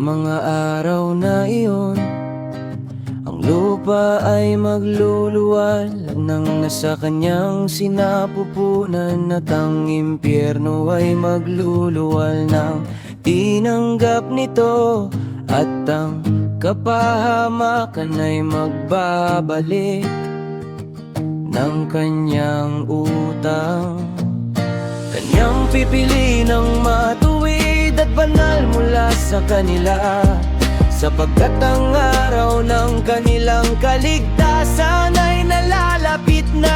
mga araw na iyon, ang lupa ay magluluwal nang nasa kanyang sinapupunan, at ang impyerno ay magluluwal nang tinanggap nito, at ang kapahamakan ay magbabalik ng kanyang utang. Kanyang pipili ng matuwid at banal mula sa kanila, sapagkat ang araw ng kanilang kaligtasan ay nalalapit na.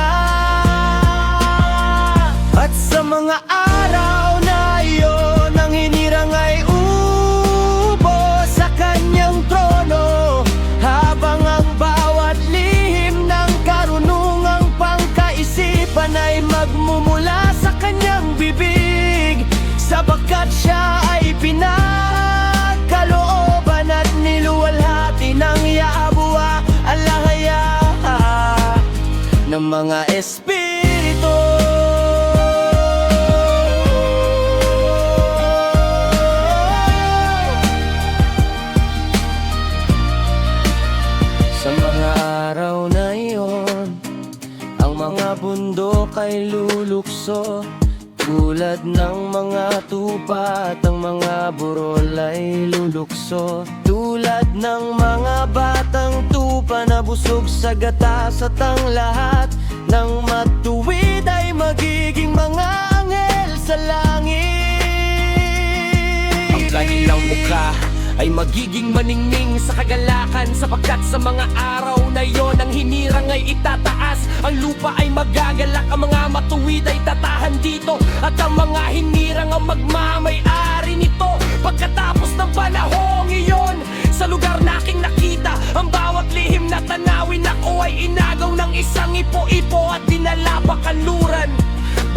At sa mga araw na iyon, ang hinirang ay uupo sa kanyang trono, habang ang bawat lihim ng karunungang pangkaisipan ay magmumula sa kanyang bibig, sapagkat siya ay pinagkalooban at niluwalhati ng Yahweh alahaya ng mga espiritu. Sa mga araw na iyon, ang mga bundok ay lulukso tulad ng mga tupa, at ang mga burol ay lulukso tulad ng mga batang tupa na busog sa gatas, at ang lahat ng matuwid ay magiging mga anghel sa langit. Ang kanilang mukha ay magiging maningning sa kagalakan, sapagkat sa mga araw na yon ang hinirang ay itataas. Ang lupa ay magagalak, ang mga matuwid ay tatahan dito, at ang mga hinirang ang magmamay-ari nito. Pagkatapos ng panahong iyon, sa lugar na aking nakita, ang bawat lihim na tanawin ako ay inagaw ng isang ipo-ipo at dinala pa kanluran.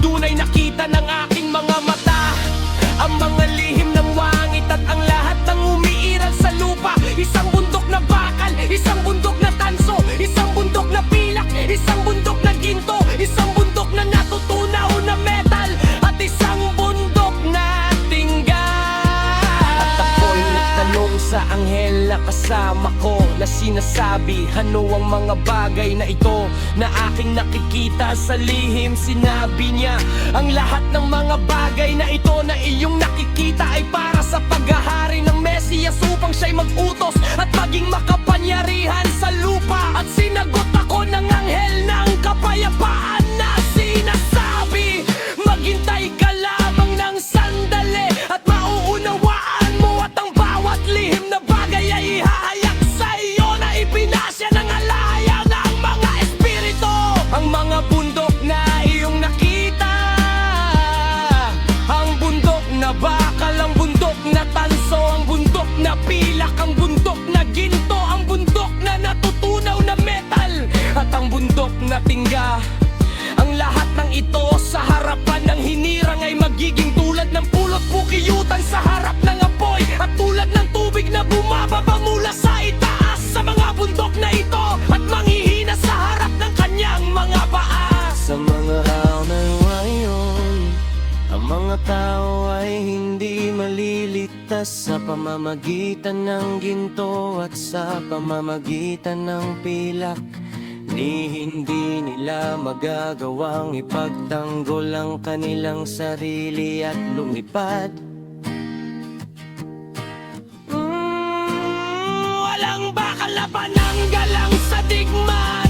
Doon ay nakita ng aking mga mata ang mga lihim ng wangit at ang lahat ng umiiral sa lupa. Isang bundok na bakal, isang bundok na tanso, isang bundok na pilak, isang bundok na ginto, isang bundok na natutunaw na metal, at isang bundok na tingga. At ako'y nagtanong sa anghel na kasama ko, na sinasabi, ano ang mga bagay na ito na aking nakikita sa lihim? Sinabi niya, ang lahat ng mga bagay na ito na iyong nakikita ay para sa paghahari ng Mesiyas, upang siya'y mag-utos at maging makapangyarihan sa lupa. At sinagot ako ng anghel ng kapayapaan na sinasabi, maghintay ka lamang ng sandali at mauunawaan mo, at ang bawat lihim na bagay ay ihahayak sa iyo na ipinasya ng alaya ng mga espiritu. Ang mga bundok na iyong nakita, ang bundok na bakal, ang bundok na tanso, ang bundok na pilak, ang bundok na ginto, ang bundok na natutunaw na metal, at ang bundok na tingga. Ang lahat ng ito sa harapan ng hinirang ay magiging tulad ng pulot pukiyutan sa harap ng apoy, at tulad ng tubig na bumababa mula sa itaas sa mga bundok na ito, at manghihina sa harap ng kanyang mga paa. Sa mga araw na ngayon, ang mga tao ay hindi maliligtas sa pamamagitan ng ginto at sa pamamagitan ng pilak, ni hindi nila magagawang ipagtanggol ang kanilang sarili at lumipad. Walang bakal na pananggalang sa digma.